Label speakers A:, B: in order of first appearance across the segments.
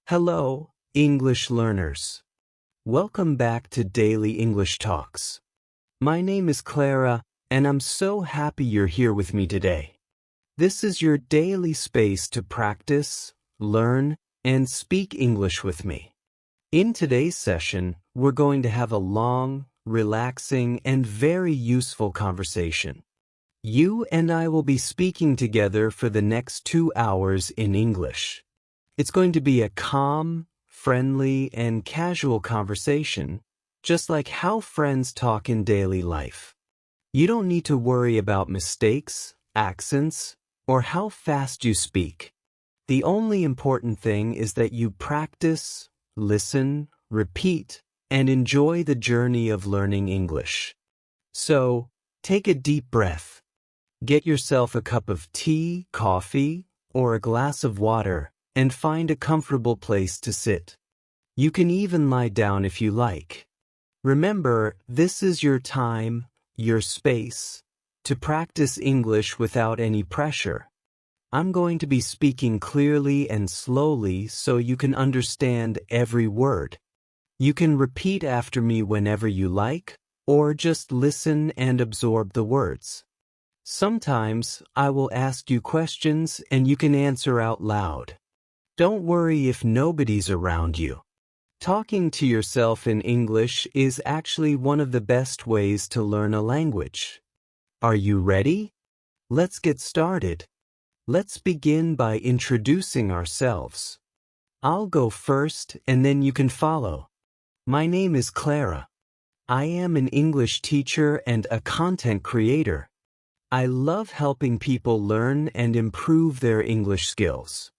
A: Hello, English learners. Welcome back to Daily English Talks. My name is Clara, and I'm so happy you're here with me today. This is your daily space to practice, learn, and speak English with me. In today's session, we're going to have a long, relaxing, and very useful conversation. You and I will be speaking together for the next 2 hours in English. It's going to be a calm, friendly, and casual conversation, just like how friends talk in daily life. You don't need to worry about mistakes, accents, or how fast you speak. The only important thing is that you practice, listen, repeat, and enjoy the journey of learning English. So, take a deep breath. Get yourself a cup of tea, coffee, or a glass of water, and find a comfortable place to sit. You can even lie down if you like. Remember, this is your time, your space, to practice English without any pressure. I'm going to be speaking clearly and slowly so you can understand every word. You can repeat after me whenever you like, or just listen and absorb the words. Sometimes I will ask you questions and you can answer out loud. Don't worry if nobody's around you. Talking to yourself in English is actually one of the best ways to learn a language. Are you ready? Let's get started. Let's begin by introducing ourselves. I'll go first and then you can follow. My name is Clara. I am an English teacher and a content creator. I love helping people learn and improve their English skills.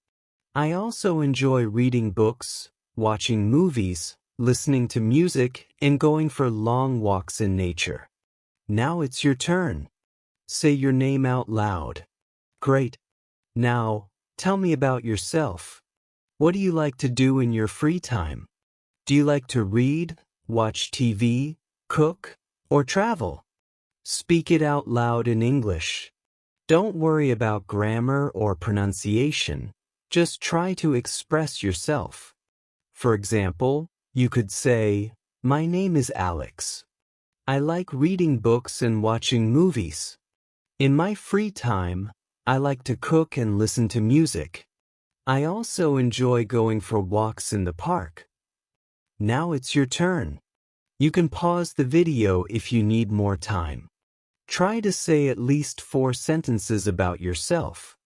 A: I also enjoy reading books, watching movies, listening to music, and going for long walks in nature. Now it's your turn. Say your name out loud. Great. Now, tell me about yourself. What do you like to do in your free time? Do you like to read, watch TV, cook, or travel? Speak it out loud in English. Don't worry about grammar or pronunciation. Just try to express yourself. For example, you could say, "My name is Alex. I like reading books and watching movies. In my free time, I like to cook and listen to music. I also enjoy going for walks in the park." Now it's your turn. You can pause the video if you need more time. Try to say at least 4 sentences about yourself.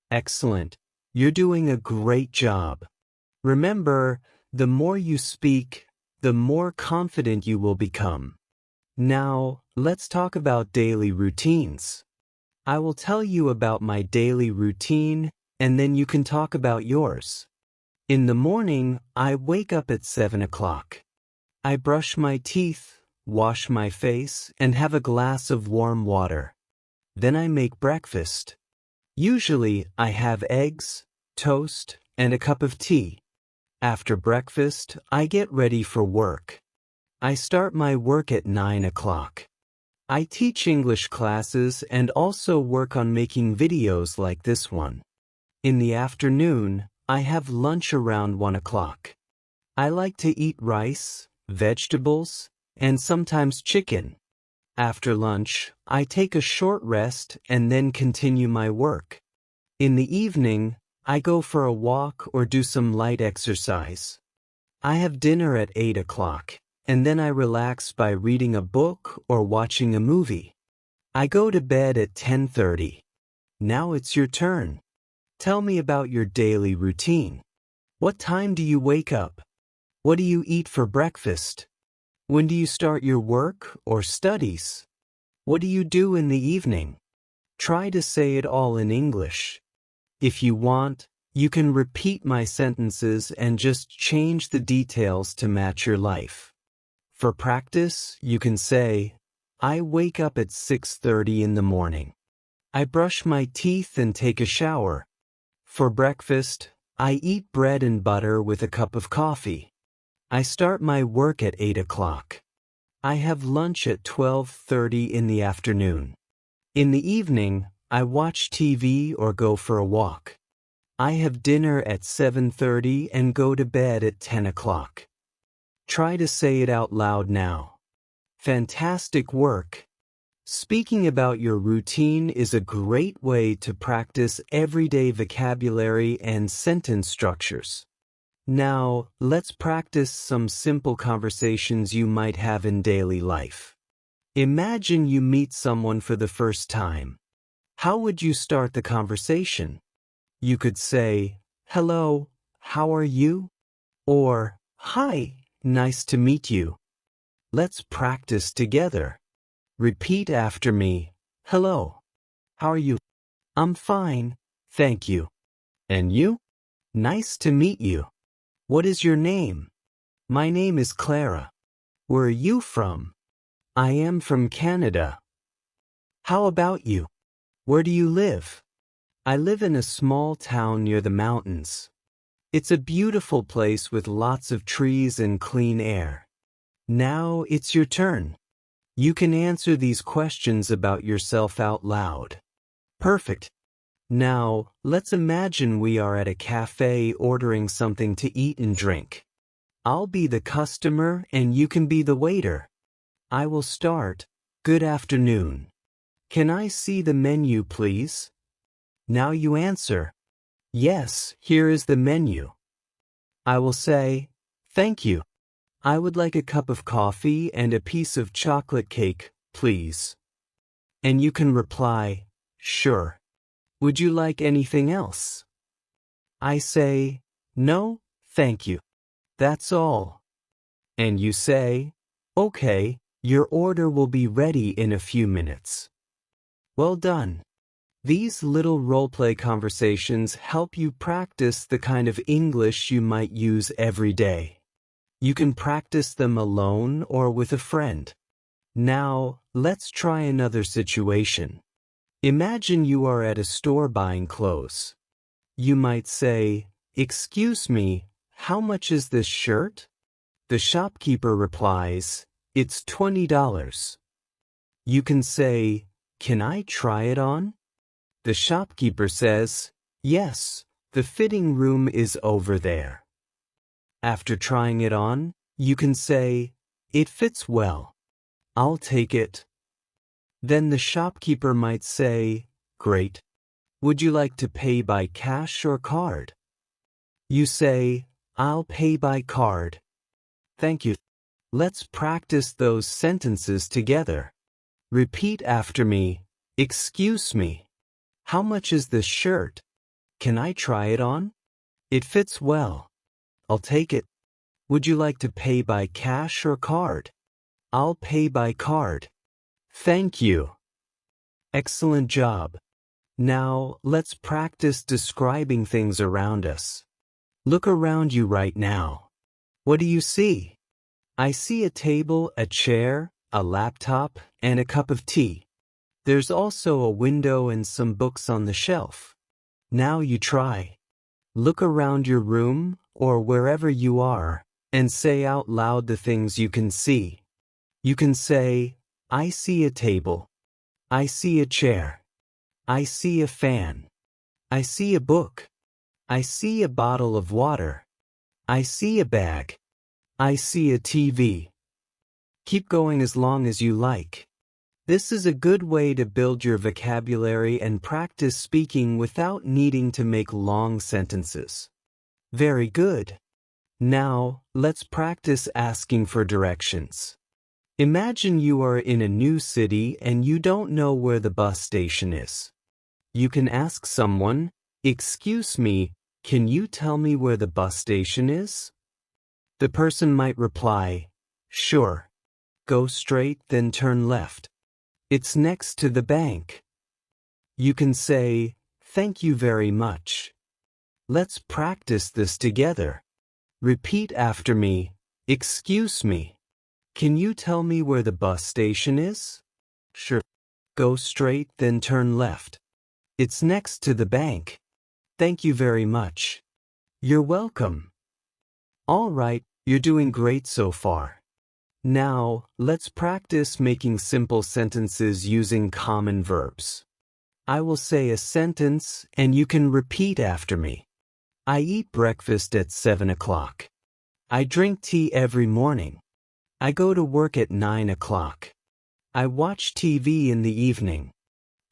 A: Excellent. You're doing a great job. Remember, the more you speak, the more confident you will become. Now, let's talk about daily routines. I will tell you about my daily routine, and then you can talk about yours. In the morning, I wake up at 7 o'clock. I brush my teeth, wash my face, and have a glass of warm water. Then I make breakfast. Usually, I have eggs, toast, and a cup of tea. After breakfast, I get ready for work. I start my work at 9 o'clock. I teach English classes and also work on making videos like this one. In the afternoon, I have lunch around 1 o'clock. I like to eat rice, vegetables, and sometimes chicken. After lunch, I take a short rest and then continue my work. In the evening, I go for a walk or do some light exercise. I have dinner at 8 o'clock, and then I relax by reading a book or watching a movie. I go to bed at 10:30. Now it's your turn. Tell me about your daily routine. What time do you wake up? What do you eat for breakfast? When do you start your work or studies? What do you do in the evening? Try to say it all in English. If you want, you can repeat my sentences and just change the details to match your life. For practice, you can say, I wake up at 6:30 in the morning. I brush my teeth and take a shower. For breakfast, I eat bread and butter with a cup of coffee. I start my work at 8 o'clock. I have lunch at 12:30 in the afternoon. In the evening, I watch TV or go for a walk. I have dinner at 7:30 and go to bed at 10 o'clock. Try to say it out loud now. Fantastic work! Speaking about your routine is a great way to practice everyday vocabulary and sentence structures. Now, let's practice some simple conversations you might have in daily life. Imagine you meet someone for the first time. How would you start the conversation? You could say, "Hello, how are you?" Or, "Hi, nice to meet you." Let's practice together. Repeat after me. Hello. How are you? I'm fine, thank you. And you? Nice to meet you. What is your name? My name is Clara. Where are you from? I am from Canada. How about you? Where do you live? I live in a small town near the mountains. It's a beautiful place with lots of trees and clean air. Now it's your turn. You can answer these questions about yourself out loud. Perfect. Now, let's imagine we are at a cafe ordering something to eat and drink. I'll be the customer and you can be the waiter. I will start. Good afternoon. Can I see the menu, please? Now you answer. Yes, here is the menu. I will say, thank you. I would like a cup of coffee and a piece of chocolate cake, please. And you can reply, sure. Would you like anything else? I say, no, thank you. That's all. And you say, okay, your order will be ready in a few minutes. Well done. These little role-play conversations help you practice the kind of English you might use every day. You can practice them alone or with a friend. Now, let's try another situation. Imagine you are at a store buying clothes. You might say, "Excuse me, how much is this shirt?" The shopkeeper replies, "It's $20. You can say, "Can I try it on?" The shopkeeper says, "Yes, the fitting room is over there." After trying it on, you can say, "It fits well. I'll take it." Then the shopkeeper might say, "Great. Would you like to pay by cash or card?" You say, "I'll pay by card." Thank you. Let's practice those sentences together. Repeat after me. Excuse me. How much is this shirt? Can I try it on? It fits well. I'll take it. Would you like to pay by cash or card? I'll pay by card. Thank you. Excellent job. Now, let's practice describing things around us. Look around you right now. What do you see? I see a table, a chair, a laptop, and a cup of tea. There's also a window and some books on the shelf. Now you try. Look around your room, or wherever you are, and say out loud the things you can see. You can say, I see a table. I see a chair. I see a fan. I see a book. I see a bottle of water. I see a bag. I see a TV. Keep going as long as you like. This is a good way to build your vocabulary and practice speaking without needing to make long sentences. Very good. Now, let's practice asking for directions. Imagine you are in a new city and you don't know where the bus station is. You can ask someone, "Excuse me, can you tell me where the bus station is?" The person might reply, "Sure. Go straight, then turn left. It's next to the bank." You can say, "Thank you very much." Let's practice this together. Repeat after me. Excuse me. Can you tell me where the bus station is? Sure. Go straight, then turn left. It's next to the bank. Thank you very much. You're welcome. All right, you're doing great so far. Now, let's practice making simple sentences using common verbs. I will say a sentence, and you can repeat after me. I eat breakfast at 7 o'clock. I drink tea every morning. I go to work at 9 o'clock. I watch TV in the evening.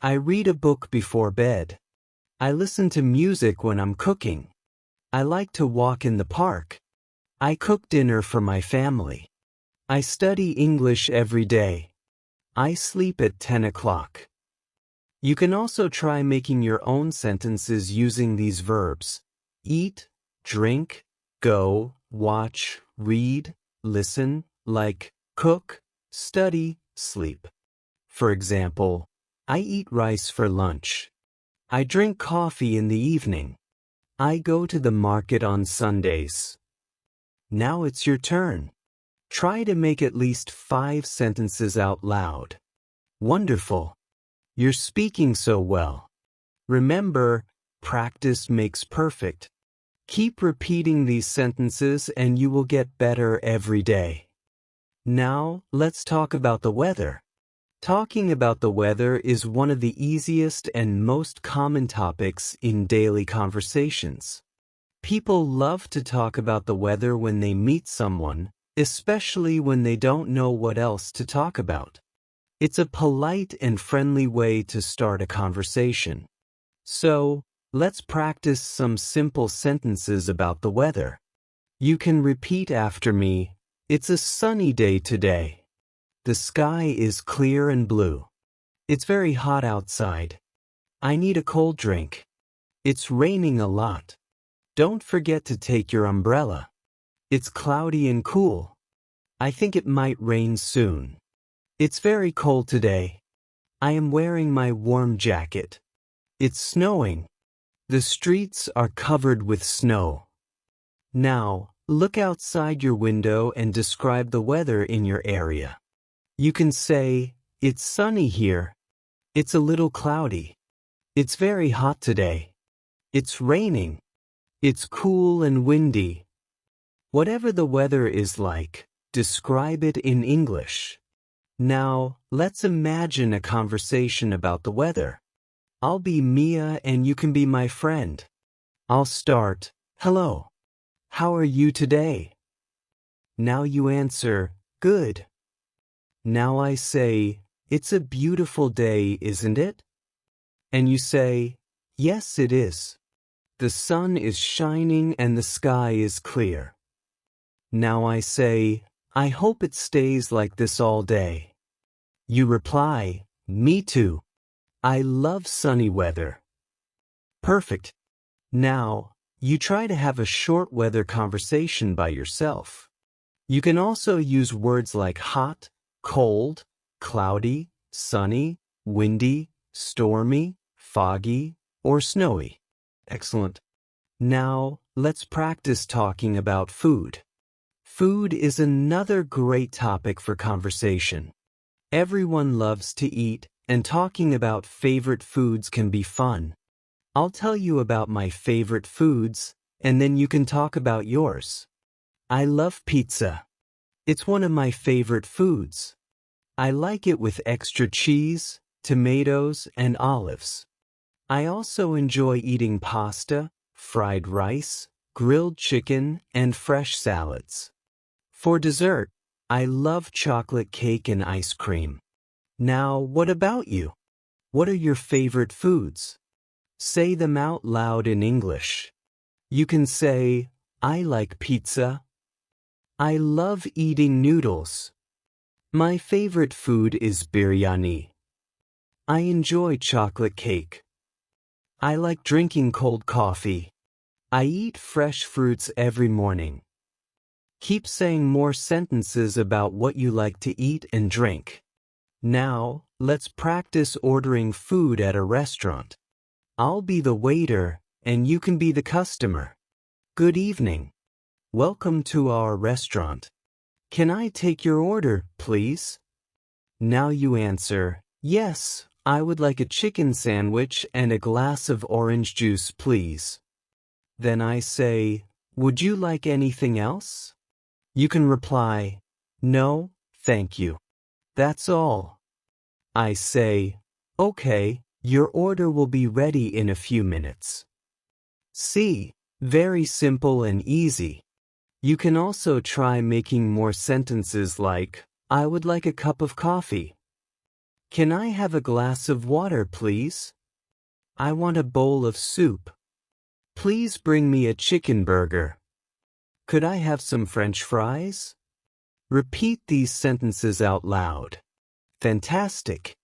A: I read a book before bed. I listen to music when I'm cooking. I like to walk in the park. I cook dinner for my family. I study English every day. I sleep at 10 o'clock. You can also try making your own sentences using these verbs: eat, drink, go, watch, read, listen, like cook, study, sleep. For example, I eat rice for lunch. I drink coffee in the evening. I go to the market on Sundays. Now it's your turn. Try to make at least 5 sentences out loud. Wonderful. You're speaking so well. Remember, practice makes perfect. Keep repeating these sentences and you will get better every day. Now, let's talk about the weather. Talking about the weather is one of the easiest and most common topics in daily conversations. People love to talk about the weather when they meet someone, especially when they don't know what else to talk about. It's a polite and friendly way to start a conversation. So, let's practice some simple sentences about the weather. You can repeat after me. It's a sunny day today. The sky is clear and blue. It's very hot outside. I need a cold drink. It's raining a lot. Don't forget to take your umbrella. It's cloudy and cool. I think it might rain soon. It's very cold today. I am wearing my warm jacket. It's snowing. The streets are covered with snow. Now, look outside your window and describe the weather in your area. You can say, it's sunny here. It's a little cloudy. It's very hot today. It's raining. It's cool and windy. Whatever the weather is like, describe it in English. Now, let's imagine a conversation about the weather. I'll be Mia and you can be my friend. I'll start, hello. How are you today? Now you answer, good. Now I say, it's a beautiful day, isn't it? And you say, yes, it is. The sun is shining and the sky is clear. Now I say, I hope it stays like this all day. You reply, me too. I love sunny weather. Perfect. Now, you try to have a short weather conversation by yourself. You can also use words like hot, cold, cloudy, sunny, windy, stormy, foggy, or snowy. Excellent. Now, let's practice talking about food. Food is another great topic for conversation. Everyone loves to eat, and talking about favorite foods can be fun. I'll tell you about my favorite foods, and then you can talk about yours. I love pizza. It's one of my favorite foods. I like it with extra cheese, tomatoes, and olives. I also enjoy eating pasta, fried rice, grilled chicken, and fresh salads. For dessert, I love chocolate cake and ice cream. Now, what about you? What are your favorite foods? Say them out loud in English. You can say, I like pizza. I love eating noodles. My favorite food is biryani. I enjoy chocolate cake. I like drinking cold coffee. I eat fresh fruits every morning. Keep saying more sentences about what you like to eat and drink. Now, let's practice ordering food at a restaurant. I'll be the waiter, and you can be the customer. Good evening. Welcome to our restaurant. Can I take your order, please? Now you answer, yes, I would like a chicken sandwich and a glass of orange juice, please. Then I say, would you like anything else? You can reply, no, thank you. That's all. I say, okay, your order will be ready in a few minutes. See, Very simple and easy. You can also try making more sentences like, I would like a cup of coffee. Can I have a glass of water, please? I want a bowl of soup. Please bring me a chicken burger. Could I have some French fries? Repeat these sentences out loud. Fantastic.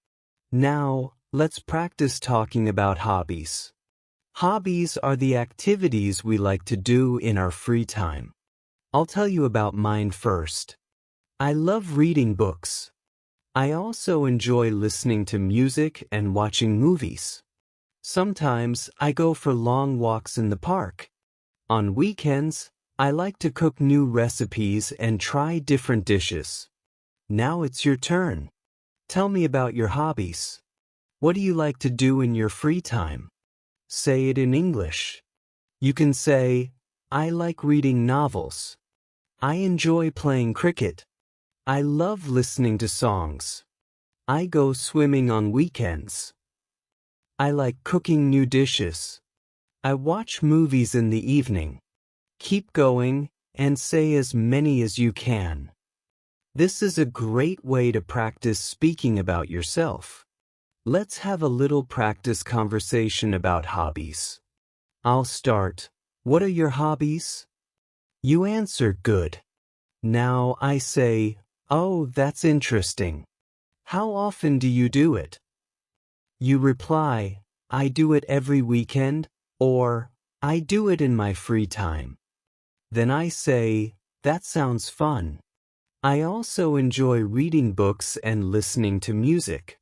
A: Now, let's practice talking about hobbies. Hobbies are the activities we like to do in our free time. I'll tell you about mine first. I love reading books. I also enjoy listening to music and watching movies. Sometimes I go for long walks in the park. On weekends, I like to cook new recipes and try different dishes. Now it's your turn. Tell me about your hobbies. What do you like to do in your free time? Say it in English. You can say, I like reading novels. I enjoy playing cricket. I love listening to songs. I go swimming on weekends. I like cooking new dishes. I watch movies in the evening. Keep going and say as many as you can. This is a great way to practice speaking about yourself. Let's have a little practice conversation about hobbies. I'll start. What are your hobbies? You answer good. Now I say, oh, that's interesting. How often do you do it? You reply, I do it every weekend, or I do it in my free time. Then I say, that sounds fun. I also enjoy reading books and listening to music.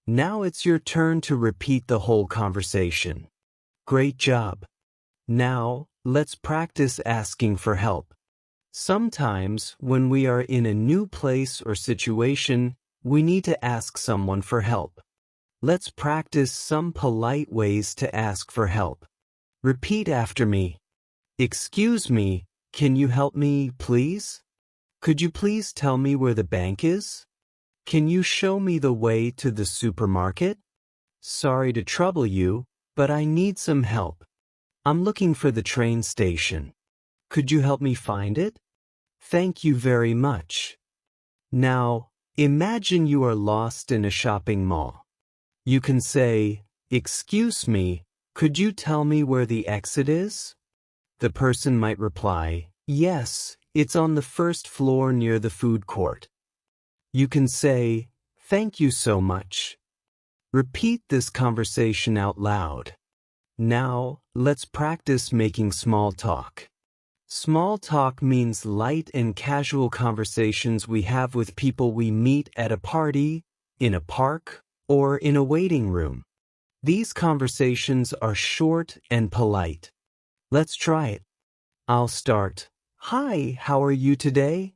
A: Now it's your turn to repeat the whole conversation. Great job. Now, let's practice asking for help. Sometimes, when we are in a new place or situation, we need to ask someone for help. Let's practice some polite ways to ask for help. Repeat after me. Excuse me, can you help me, please? Could you please tell me where the bank is? Can you show me the way to the supermarket? Sorry to trouble you, but I need some help. I'm looking for the train station. Could you help me find it? Thank you very much. Now, imagine you are lost in a shopping mall. You can say, excuse me, could you tell me where the exit is? The person might reply, yes, it's on the first floor near the food court. You can say, thank you so much. Repeat this conversation out loud. Now, let's practice making small talk. Small talk means light and casual conversations we have with people we meet at a party, in a park, or in a waiting room. These conversations are short and polite. Let's try it. I'll start. Hi, how are you today?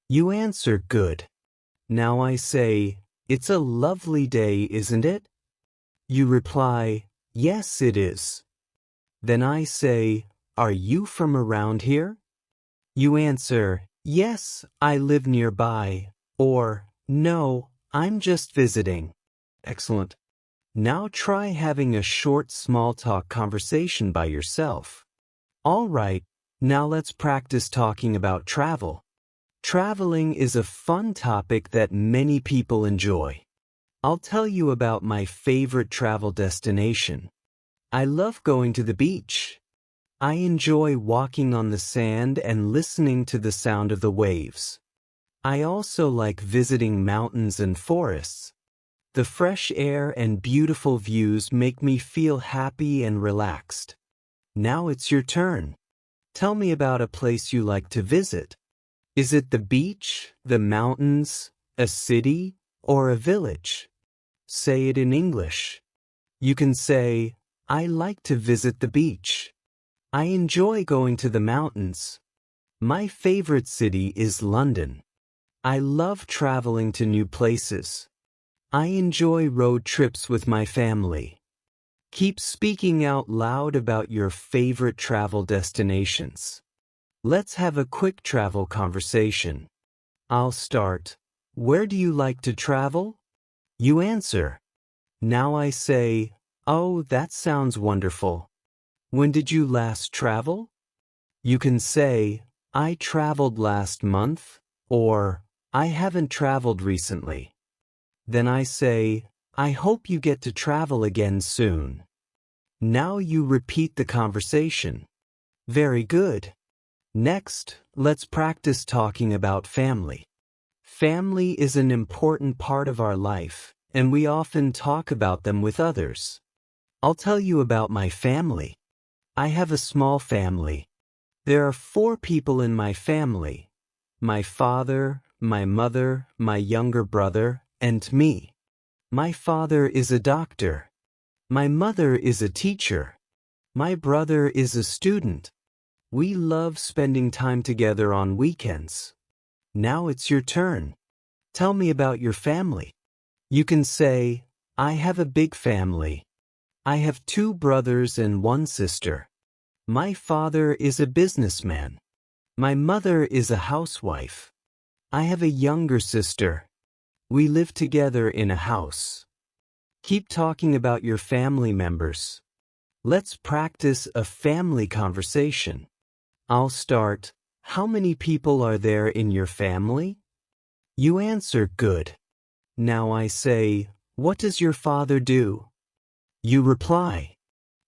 A: You answer good. Now I say, it's a lovely day, isn't it? You reply, yes, it is. Then I say, are you from around here? You answer, yes, I live nearby, or no, I'm just visiting. Excellent. Now try having a short small talk conversation by yourself. All right, now let's practice talking about travel. Traveling is a fun topic that many people enjoy. I'll tell you about my favorite travel destination. I love going to the beach. I enjoy walking on the sand and listening to the sound of the waves. I also like visiting mountains and forests. The fresh air and beautiful views make me feel happy and relaxed. Now it's your turn. Tell me about a place you like to visit. Is it the beach, the mountains, a city, or a village? Say it in English. You can say, I like to visit the beach. I enjoy going to the mountains. My favorite city is London. I love traveling to new places. I enjoy road trips with my family. Keep speaking out loud about your favorite travel destinations. Let's have a quick travel conversation. I'll start. Where do you like to travel? You answer. Now I say, oh, that sounds wonderful. When did you last travel? You can say, I traveled last month, or I haven't traveled recently. Then I say, I hope you get to travel again soon. Now you repeat the conversation. Very good. Next, let's practice talking about family. Family is an important part of our life, and we often talk about them with others. I'll tell you about my family. I have a small family. There are 4 people in my family: my father, my mother, my younger brother, and me. My father is a doctor. My mother is a teacher. My brother is a student. We love spending time together on weekends. Now it's your turn. Tell me about your family. You can say, I have a big family. I have 2 brothers and 1 sister. My father is a businessman. My mother is a housewife. I have a younger sister. We live together in a house. Keep talking about your family members. Let's practice a family conversation. I'll start. How many people are there in your family? You answer, good. Now I say, what does your father do? You reply.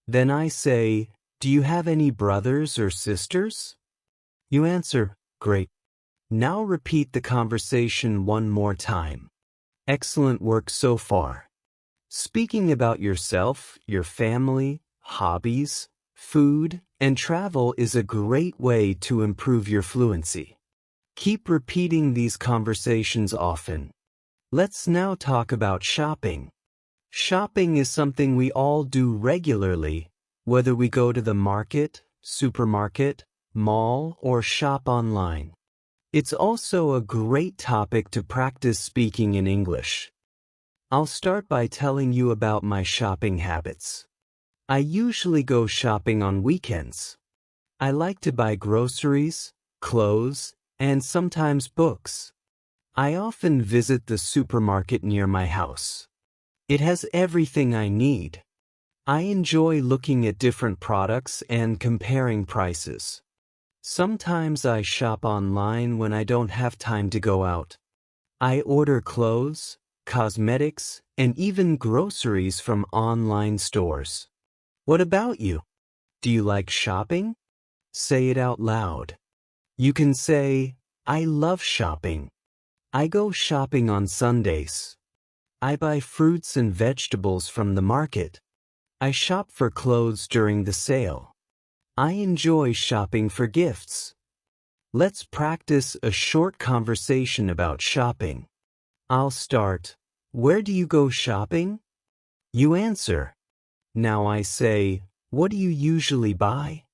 A: Then I say, do you have any brothers or sisters? You answer, great. Now repeat the conversation one more time. Excellent work so far. Speaking about yourself, your family, hobbies, food, and travel is a great way to improve your fluency. Keep repeating these conversations often. Let's now talk about shopping. Shopping is something we all do regularly, whether we go to the market, supermarket, mall, or shop online. It's also a great topic to practice speaking in English. I'll start by telling you about my shopping habits. I usually go shopping on weekends. I like to buy groceries, clothes, and sometimes books. I often visit the supermarket near my house. It has everything I need. I enjoy looking at different products and comparing prices. Sometimes I shop online when I don't have time to go out. I order clothes, cosmetics, and even groceries from online stores. What about you? Do you like shopping? Say it out loud. You can say, I love shopping. I go shopping on Sundays. I buy fruits and vegetables from the market. I shop for clothes during the sale. I enjoy shopping for gifts. Let's practice a short conversation about shopping. I'll start. Where do you go shopping? You answer. Now I say, what do you usually buy?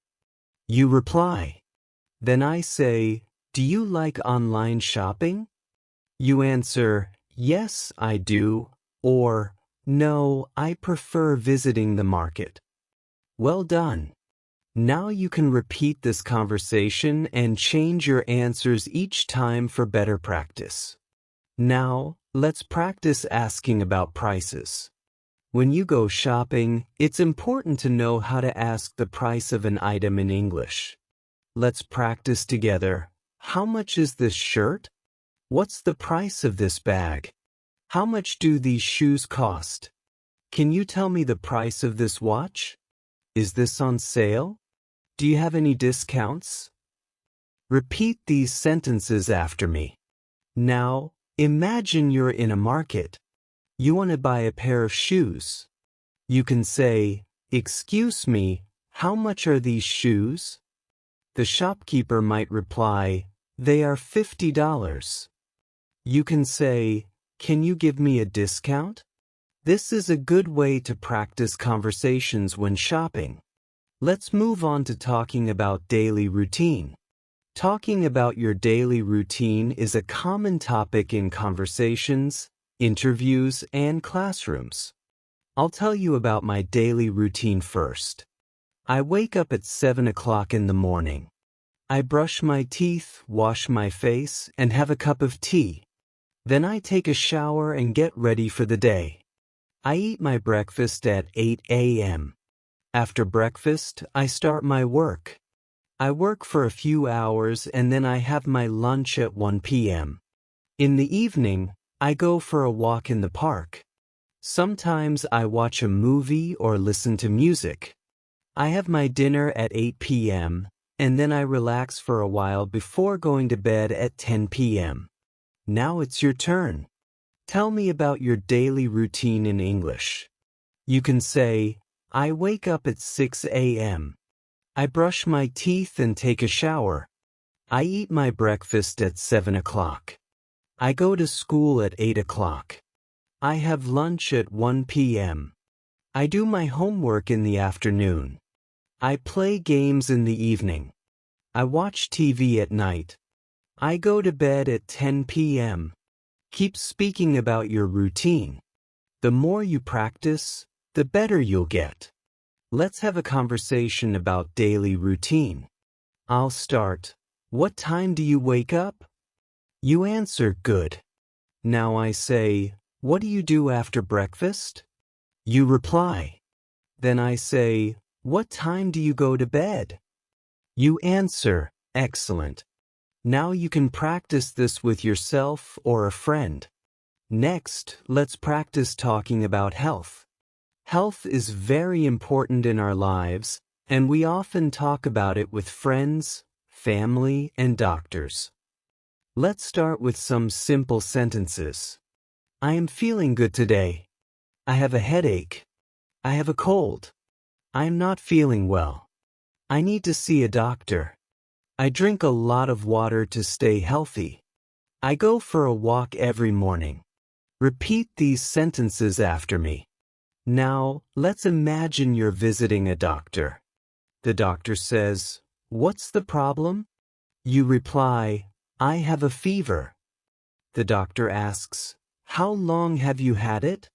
A: You reply. Then I say, do you like online shopping? You answer, yes, I do, or no, I prefer visiting the market. Well done. Now you can repeat this conversation and change your answers each time for better practice. Now, let's practice asking about prices. When you go shopping, it's important to know how to ask the price of an item in English. Let's practice together. How much is this shirt? What's the price of this bag? How much do these shoes cost? Can you tell me the price of this watch? Is this on sale? Do you have any discounts? Repeat these sentences after me. Now, imagine you're in a market. You want to buy a pair of shoes. You can say, excuse me, how much are these shoes? The shopkeeper might reply, they are $50. You can say, can you give me a discount? This is a good way to practice conversations when shopping. Let's move on to talking about daily routine. Talking about your daily routine is a common topic in conversations, interviews, and classrooms. I'll tell you about my daily routine first. I wake up at 7 o'clock in the morning. I brush my teeth, wash my face, and have a cup of tea. Then I take a shower and get ready for the day. I eat my breakfast at 8 a.m. After breakfast, I start my work. I work for a few hours and then I have my lunch at 1 p.m. In the evening, I go for a walk in the park. Sometimes I watch a movie or listen to music. I have my dinner at 8 p.m. and then I relax for a while before going to bed at 10 p.m. Now it's your turn. Tell me about your daily routine in English. You can say, I wake up at 6 a.m. I brush my teeth and take a shower. I eat my breakfast at 7 o'clock. I go to school at 8 o'clock. I have lunch at 1 p.m. I do my homework in the afternoon. I play games in the evening. I watch TV at night. I go to bed at 10 p.m. Keep speaking about your routine. The more you practice, the better you'll get. Let's have a conversation about daily routine. I'll start. What time do you wake up? You answer, good. Now I say, what do you do after breakfast? You reply. Then I say, what time do you go to bed? You answer, excellent. Now you can practice this with yourself or a friend. Next, let's practice talking about health. Health is very important in our lives, and we often talk about it with friends, family, and doctors. Let's start with some simple sentences. I am feeling good today. I have a headache. I have a cold. I am not feeling well. I need to see a doctor. I drink a lot of water to stay healthy. I go for a walk every morning. Repeat these sentences after me. Now, let's imagine you're visiting a doctor. The doctor says, what's the problem? You reply, I have a fever. The doctor asks, how long have you had it?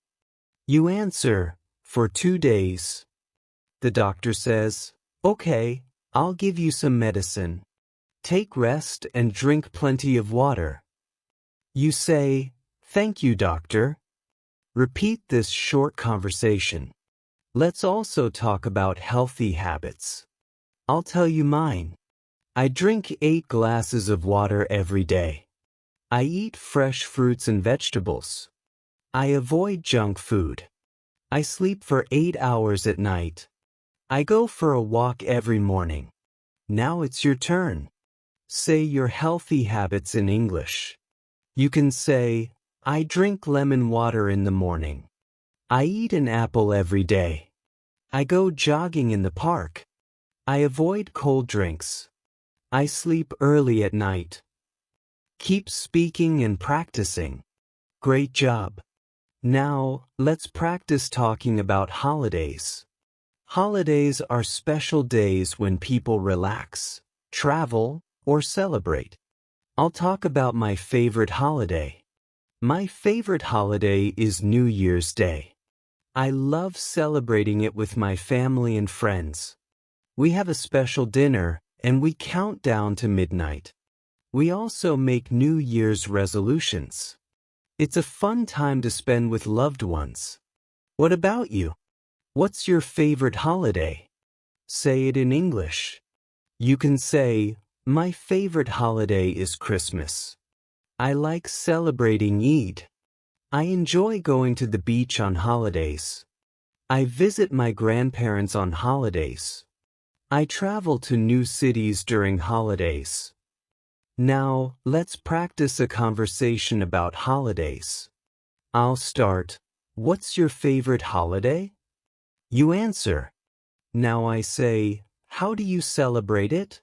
A: You answer, for 2 days. The doctor says, okay, I'll give you some medicine. Take rest and drink plenty of water. You say, thank you, doctor. Repeat this short conversation. Let's also talk about healthy habits. I'll tell you mine. I drink 8 glasses of water every day. I eat fresh fruits and vegetables. I avoid junk food. I sleep for 8 hours at night. I go for a walk every morning. Now it's your turn. Say your healthy habits in English. You can say, I drink lemon water in the morning. I eat an apple every day. I go jogging in the park. I avoid cold drinks. I sleep early at night. Keep speaking and practicing. Great job. Now, let's practice talking about holidays. Holidays are special days when people relax, travel, or celebrate. I'll talk about my favorite holiday. My favorite holiday is New Year's Day. I love celebrating it with my family and friends. We have a special dinner and we count down to midnight. We also make New Year's resolutions. It's a fun time to spend with loved ones. What about you? What's your favorite holiday? Say it in English. You can say, my favorite holiday is Christmas. I like celebrating Eid. I enjoy going to the beach on holidays. I visit my grandparents on holidays. I travel to new cities during holidays. Now, let's practice a conversation about holidays. I'll start. What's your favorite holiday? You answer. Now I say, how do you celebrate it?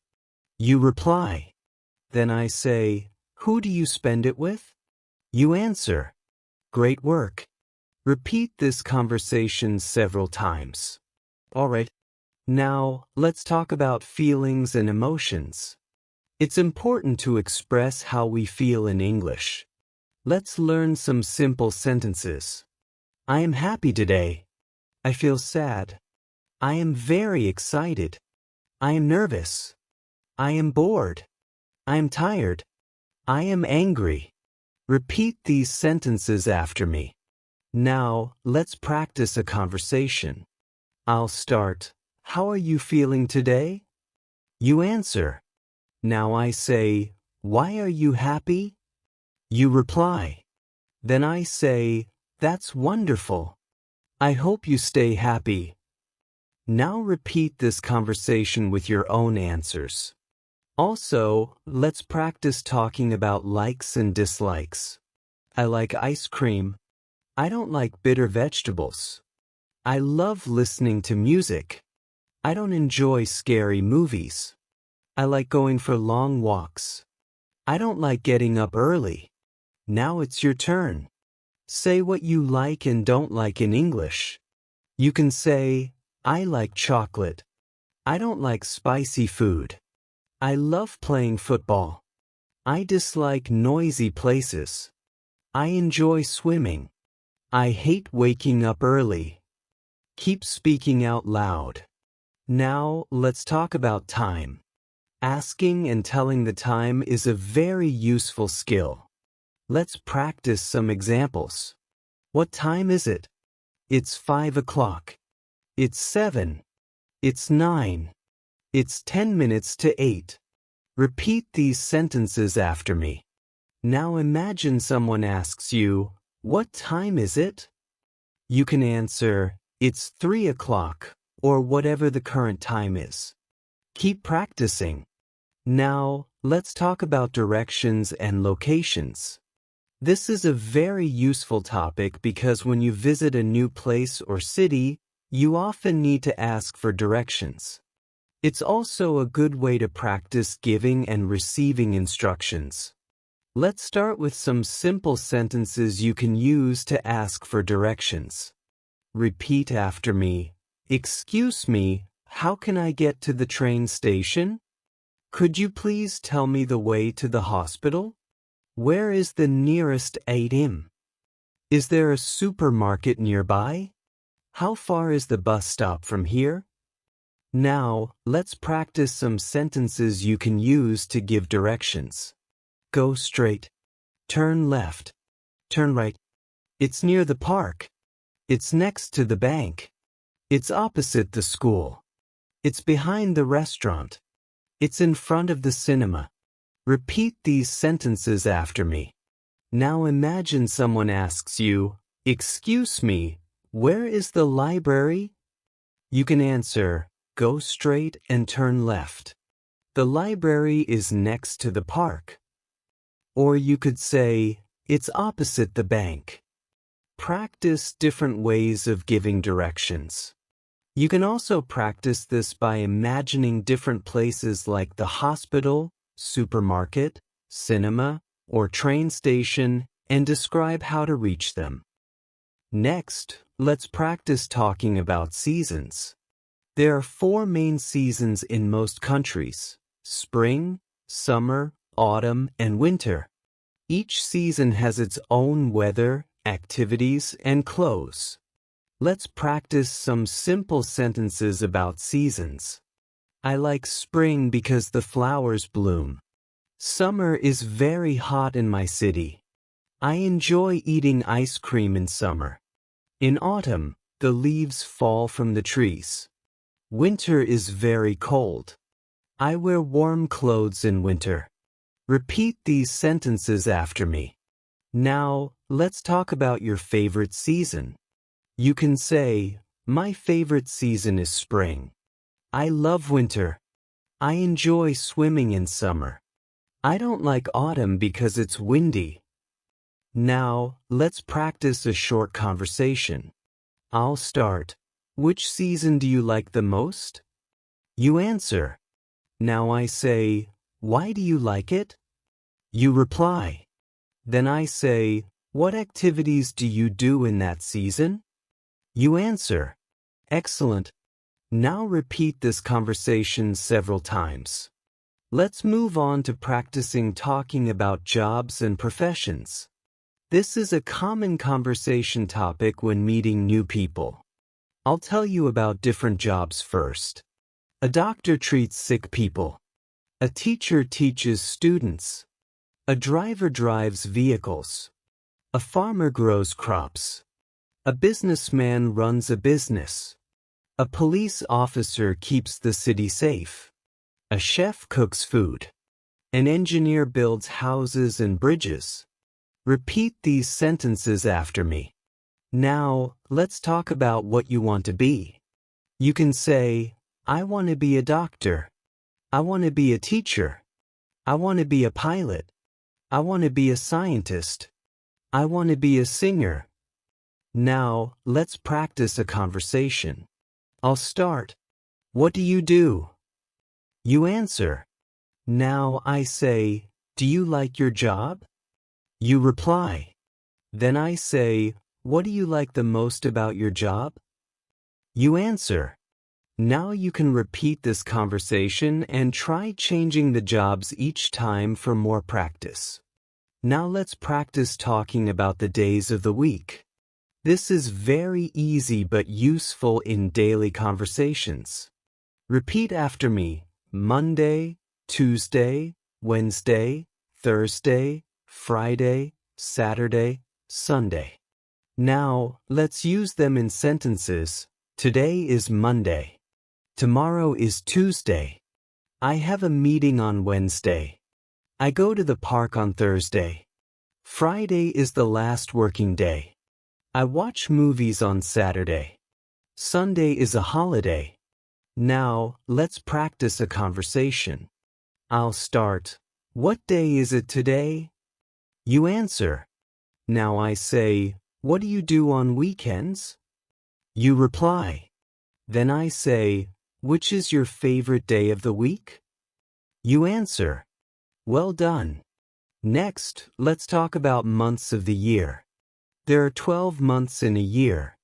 A: You reply. Then I say, who do you spend it with? You answer. Great work. Repeat this conversation several times. All right. Now, let's talk about feelings and emotions. It's important to express how we feel in English. Let's learn some simple sentences. I am happy today. I feel sad. I am very excited. I am nervous. I am bored. I am tired. I am angry. Repeat these sentences after me. Now, let's practice a conversation. I'll start. how are you feeling today? You answer. Now I say, why are you happy? You reply. Then I say, that's wonderful. I hope you stay happy. Now repeat this conversation with your own answers. Also, let's practice talking about likes and dislikes. I like ice cream. I don't like bitter vegetables. I love listening to music. I don't enjoy scary movies. I like going for long walks. I don't like getting up early. Now it's your turn. Say what you like and don't like in English. You can say, I like chocolate. I don't like spicy food. I love playing football. I dislike noisy places. I enjoy swimming. I hate waking up early. Keep speaking out loud. Now, let's talk about time. Asking and telling the time is a very useful skill. Let's practice some examples. What time is it? It's 5 o'clock. It's 7. It's 9. It's 10 minutes to 8. Repeat these sentences after me. Now imagine someone asks you, what time is it? You can answer, it's 3 o'clock, or whatever the current time is. Keep practicing. Now, let's talk about directions and locations. This is a very useful topic because when you visit a new place or city, you often need to ask for directions. It's also a good way to practice giving and receiving instructions. Let's start with some simple sentences you can use to ask for directions. Repeat after me. Excuse me, how can I get to the train station? Could you please tell me the way to the hospital? Where is the nearest ATM? Is there a supermarket nearby? How far is the bus stop from here? Now, let's practice some sentences you can use to give directions. Go straight. Turn left. Turn right. It's near the park. It's next to the bank. It's opposite the school. It's behind the restaurant. It's in front of the cinema. Repeat these sentences after me. Now imagine someone asks you, excuse me, where is the library? You can answer, go straight and turn left. The library is next to the park. Or you could say, it's opposite the bank. Practice different ways of giving directions. You can also practice this by imagining different places like the hospital, supermarket, cinema, or train station and describe how to reach them. Next, let's practice talking about seasons. There are 4 main seasons in most countries: spring, summer, autumn, and winter. Each season has its own weather, activities, and clothes. Let's practice some simple sentences about seasons. I like spring because the flowers bloom. Summer is very hot in my city. I enjoy eating ice cream in summer. In autumn, the leaves fall from the trees. Winter is very cold. I wear warm clothes in winter. Repeat these sentences after me. Now, let's talk about your favorite season. You can say, my favorite season is spring. I love winter. I enjoy swimming in summer. I don't like autumn because it's windy. Now, let's practice a short conversation. I'll start. Which season do you like the most? You answer. Now I say, why do you like it? You reply. Then I say, what activities do you do in that season? You answer. Excellent. Now repeat this conversation several times. Let's move on to practicing talking about jobs and professions. This is a common conversation topic when meeting new people. I'll tell you about different jobs first. A doctor treats sick people. A teacher teaches students. A driver drives vehicles. A farmer grows crops. A businessman runs a business. A police officer keeps the city safe. A chef cooks food. An engineer builds houses and bridges. Repeat these sentences after me. Now, let's talk about what you want to be. You can say, I want to be a doctor. I want to be a teacher. I want to be a pilot. I want to be a scientist. I want to be a singer. Now, let's practice a conversation. I'll start. What do you do? You answer. Now I say, do you like your job? You reply. Then I say, what do you like the most about your job? You answer. Now you can repeat this conversation and try changing the jobs each time for more practice. Now let's practice talking about the days of the week. This is very easy but useful in daily conversations. Repeat after me: Monday, Tuesday, Wednesday, Thursday, Friday, Saturday, Sunday. Now, let's use them in sentences. Today is Monday. Tomorrow is Tuesday. I have a meeting on Wednesday. I go to the park on Thursday. Friday is the last working day. I watch movies on Saturday. Sunday is a holiday. Now, let's practice a conversation. I'll start. What day is it today? You answer. Now I say, what do you do on weekends? You reply. Then I say, which is your favorite day of the week? You answer. Well done. Next, let's talk about months of the year. There are 12 months in a year.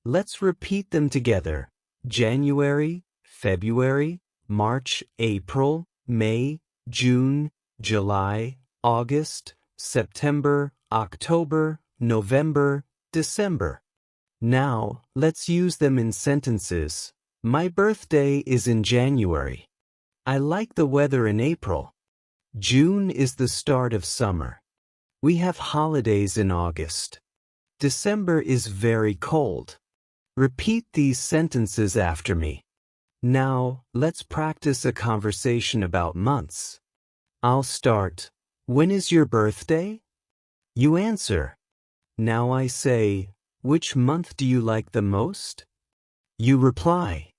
A: Let's repeat them together. January, February, March, April, May, June, July, August, September, October, November, December. Now, let's use them in sentences. My birthday is in January. I like the weather in April. June is the start of summer. We have holidays in August. December is very cold. Repeat these sentences after me. Now, let's practice a conversation about months. I'll start. When is your birthday? You answer. Now I say, which month do you like the most? You reply.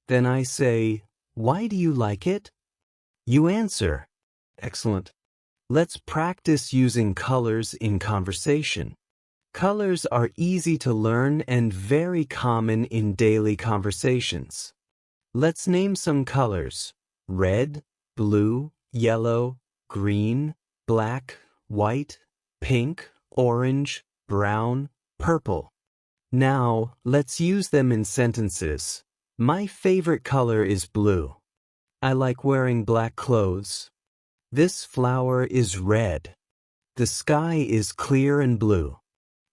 A: Then I say, why do you like it? You answer. Excellent. Let's practice using colors in conversation. Colors are easy to learn and very common in daily conversations. Let's name some colors: red, blue, yellow, green, black, white, pink, orange, brown, purple. Now, let's use them in sentences. My favorite color is blue. I like wearing black clothes. This flower is red. The sky is clear and blue.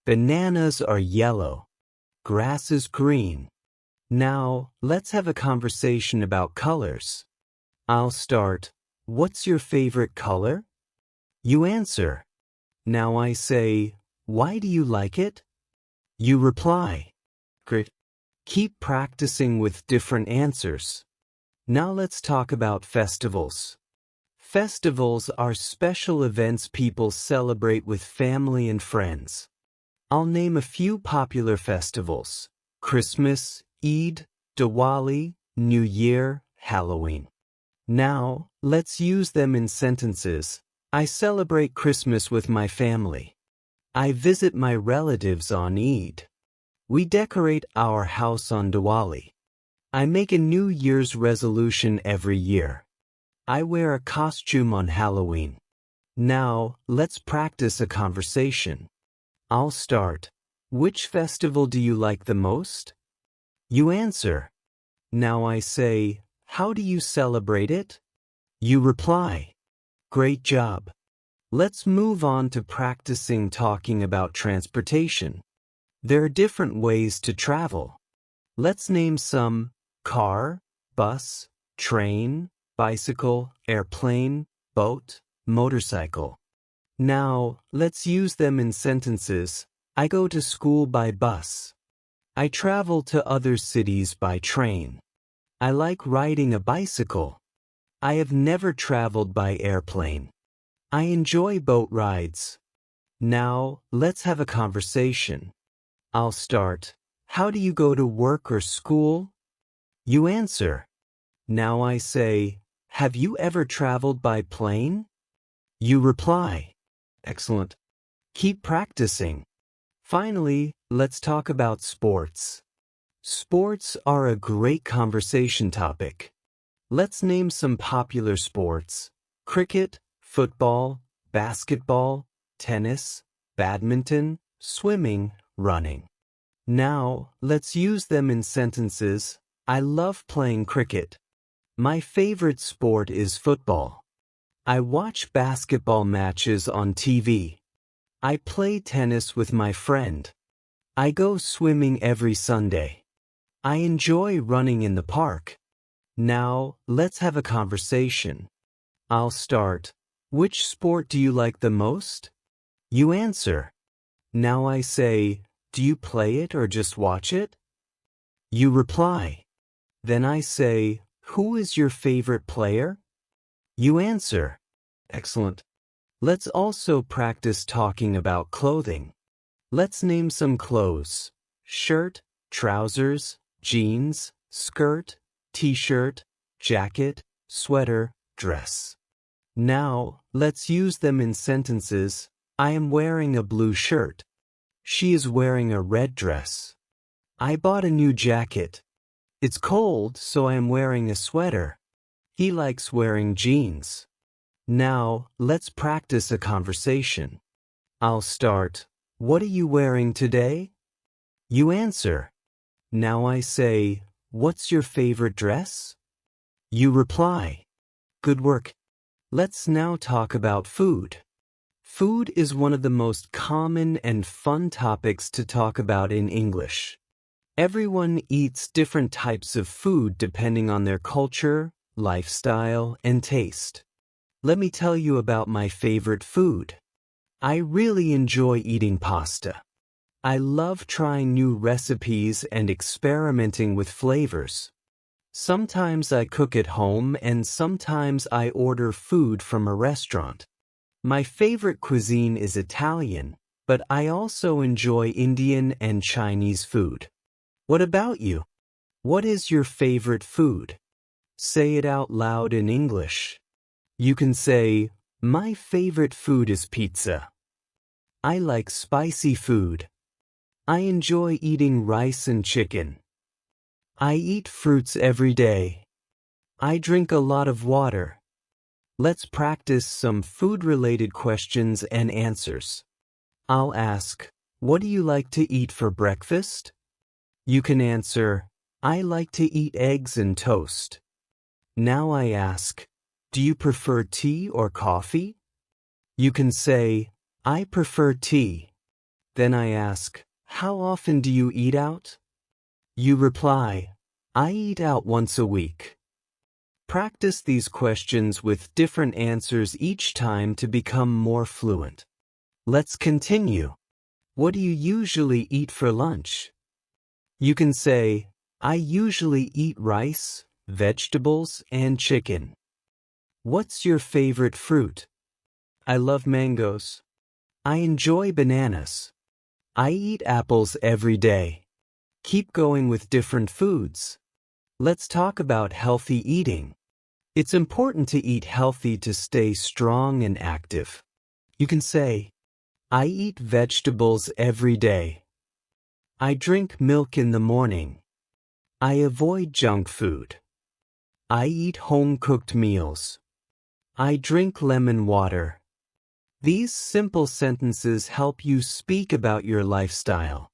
A: Bananas are yellow. Grass is green. Now, let's have a conversation about colors. I'll start. What's your favorite color? You answer. Now I say, why do you like it? You reply. Great. Keep practicing with different answers. Now let's talk about festivals. Festivals are special events people celebrate with family and friends. I'll name a few popular festivals: Christmas, Eid, Diwali, New Year, Halloween. Now, let's use them in sentences. I celebrate Christmas with my family. I visit my relatives on Eid. We decorate our house on Diwali. I make a New Year's resolution every year. I wear a costume on Halloween. Now, let's practice a conversation. I'll start. Which festival do you like the most? You answer. Now I say, how do you celebrate it? You reply. Great job. Let's move on to practicing talking about transportation. There are different ways to travel. Let's name some: car, bus, train, bicycle, airplane, boat, motorcycle. Now, let's use them in sentences. I go to school by bus. I travel to other cities by train. I like riding a bicycle. I have never traveled by airplane. I enjoy boat rides. Now, let's have a conversation. I'll start. How do you go to work or school? You answer. Now I say, have you ever traveled by plane? You reply. Excellent. Keep practicing. Finally, let's talk about sports. Sports are a great conversation topic. Let's name some popular sports: cricket, football, basketball, tennis, badminton, swimming, running. Now, let's use them in sentences. I love playing cricket. My favorite sport is football. I watch basketball matches on TV. I play tennis with my friend. I go swimming every Sunday. I enjoy running in the park. Now, let's have a conversation. I'll start. Which sport do you like the most? You answer. Now I say, do you play it or just watch it? You reply. Then I say, who is your favorite player? You answer. Excellent. Let's also practice talking about clothing. Let's name some clothes: shirt, trousers, jeans, skirt, t-shirt, jacket, sweater, dress. Now, let's use them in sentences. I am wearing a blue shirt. She is wearing a red dress. I bought a new jacket. It's cold, so I am wearing a sweater. He likes wearing jeans. Now, let's practice a conversation. I'll start. What are you wearing today? You answer. Now I say, what's your favorite dress? You reply. Good work. Let's now talk about food. Food is one of the most common and fun topics to talk about in English. Everyone eats different types of food depending on their culture, lifestyle, and taste. Let me tell you about my favorite food. I really enjoy eating pasta. I love trying new recipes and experimenting with flavors. Sometimes I cook at home and sometimes I order food from a restaurant. My favorite cuisine is Italian, but I also enjoy Indian and Chinese food. What about you? What is your favorite food? Say it out loud in English. You can say, my favorite food is pizza. I like spicy food. I enjoy eating rice and chicken. I eat fruits every day. I drink a lot of water. Let's practice some food-related questions and answers. I'll ask, what do you like to eat for breakfast? You can answer, I like to eat eggs and toast. Now I ask, do you prefer tea or coffee? You can say, I prefer tea. Then I ask, how often do you eat out? You reply, I eat out once a week. Practice these questions with different answers each time to become more fluent. Let's continue. What do you usually eat for lunch? You can say, I usually eat rice, vegetables, and chicken. What's your favorite fruit? I love mangoes. I enjoy bananas. I eat apples every day. Keep going with different foods. Let's talk about healthy eating. It's important to eat healthy to stay strong and active. You can say, I eat vegetables every day. I drink milk in the morning. I avoid junk food. I eat home-cooked meals. I drink lemon water. These simple sentences help you speak about your lifestyle.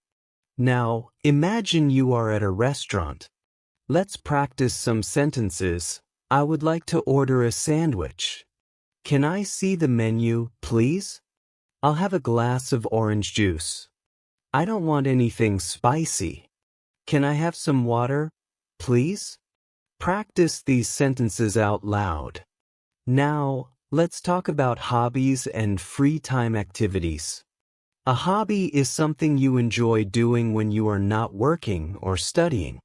A: Now, imagine you are at a restaurant. Let's practice some sentences. I would like to order a sandwich. Can I see the menu, please? I'll have a glass of orange juice. I don't want anything spicy. Can I have some water, please? Practice these sentences out loud. Now, let's talk about hobbies and free time activities. A hobby is something you enjoy doing when you are not working or studying.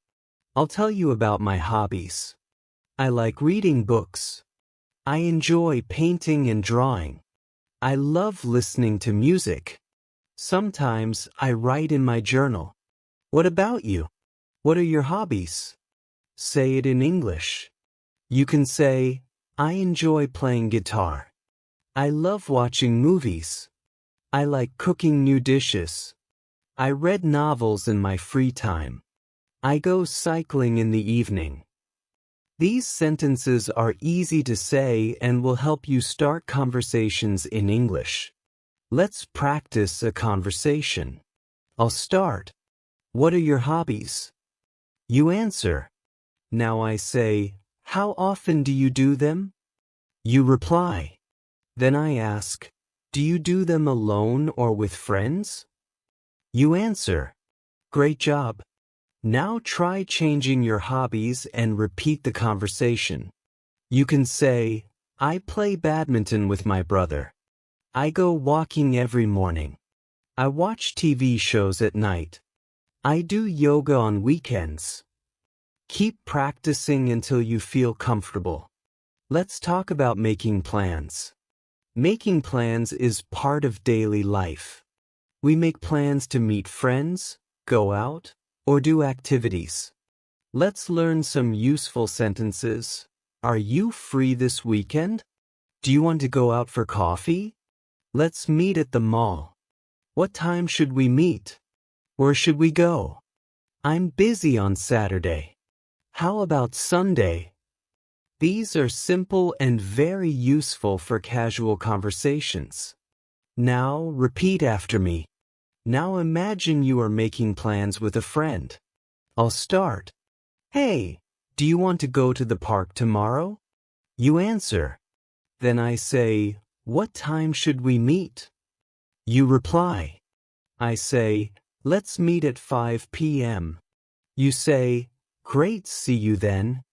A: I'll tell you about my hobbies. I like reading books. I enjoy painting and drawing. I love listening to music. Sometimes I write in my journal. What about you? What are your hobbies? Say it in English. You can say, I enjoy playing guitar. I love watching movies. I like cooking new dishes. I read novels in my free time. I go cycling in the evening. These sentences are easy to say and will help you start conversations in English. Let's practice a conversation. I'll start. What are your hobbies? You answer. Now I say, how often do you do them? You reply. Then I ask, do you do them alone or with friends? You answer. Great job. Now try changing your hobbies and repeat the conversation. You can say, I play badminton with my brother. I go walking every morning. I watch TV shows at night. I do yoga on weekends. Keep practicing until you feel comfortable. Let's talk about making plans. Making plans is part of daily life. We make plans to meet friends, go out, or do activities. Let's learn some useful sentences. Are you free this weekend? Do you want to go out for coffee? Let's meet at the mall. What time should we meet? Where should we go? I'm busy on Saturday. How about Sunday? These are simple and very useful for casual conversations. Now repeat after me. Now imagine you are making plans with a friend. I'll start. Hey, do you want to go to the park tomorrow? You answer. Then I say, what time should we meet? You reply. I say, let's meet at 5 p.m. You say, great, see you then.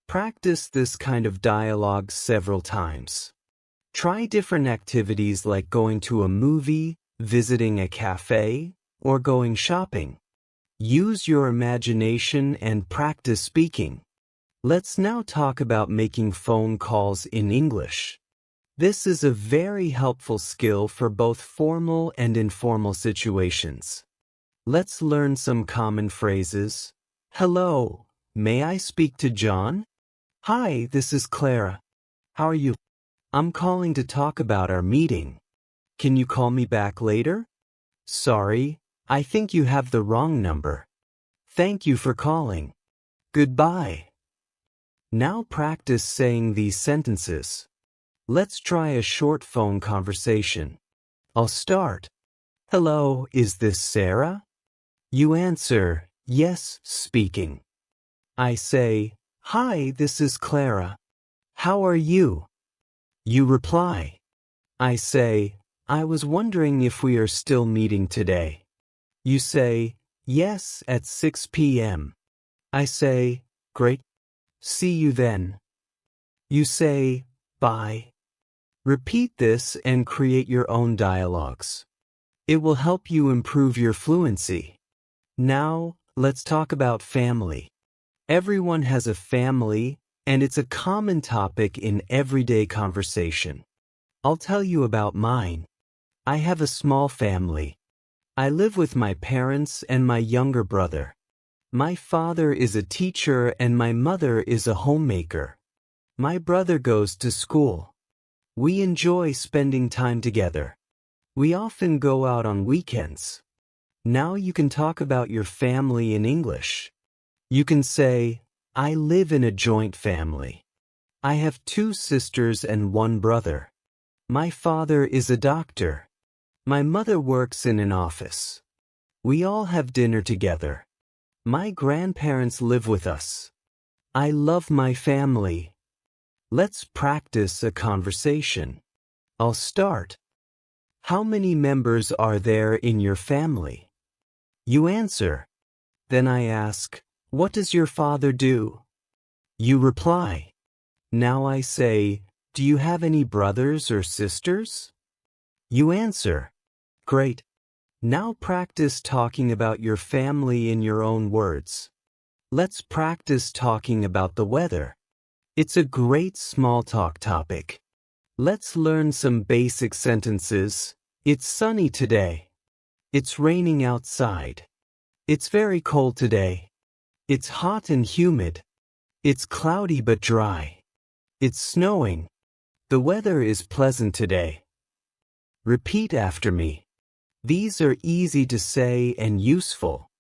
A: Practice this kind of dialogue several times. Try different activities like going to a movie, visiting a cafe, or going shopping. Use your imagination and practice speaking. Let's now talk about making phone calls in English. This is a very helpful skill for both formal and informal situations. Let's learn some common phrases. Hello, may I speak to John? Hi, this is Clara. How are you? I'm calling to talk about our meeting. Can you call me back later? Sorry, I think you have the wrong number. Thank you for calling. Goodbye. Now practice saying these sentences. Let's try a short phone conversation. I'll start. Hello, is this Sarah? You answer, yes, speaking. I say, hi, this is Clara. How are you? You reply. I say, I was wondering if we are still meeting today. You say, yes, at 6 p.m. I say, great. See you then. You say, bye. Repeat this and create your own dialogues. It will help you improve your fluency. Now, let's talk about family. Everyone has a family, and it's a common topic in everyday conversation. I'll tell you about mine. I have a small family. I live with my parents and my younger brother. My father is a teacher and my mother is a homemaker. My brother goes to school. We enjoy spending time together. We often go out on weekends. Now you can talk about your family in English. You can say, I live in a joint family. I have 2 sisters and 1 brother. My father is a doctor. My mother works in an office. We all have dinner together. My grandparents live with us. I love my family. Let's practice a conversation. I'll start. How many members are there in your family? You answer. Then I ask, what does your father do? You reply. Now I say, do you have any brothers or sisters? You answer. Great. Now practice talking about your family in your own words. Let's practice talking about the weather. It's a great small talk topic. Let's learn some basic sentences. It's sunny today. It's raining outside. It's very cold today. It's hot and humid. It's cloudy but dry. It's snowing. The weather is pleasant today. Repeat after me. These are easy to say and useful.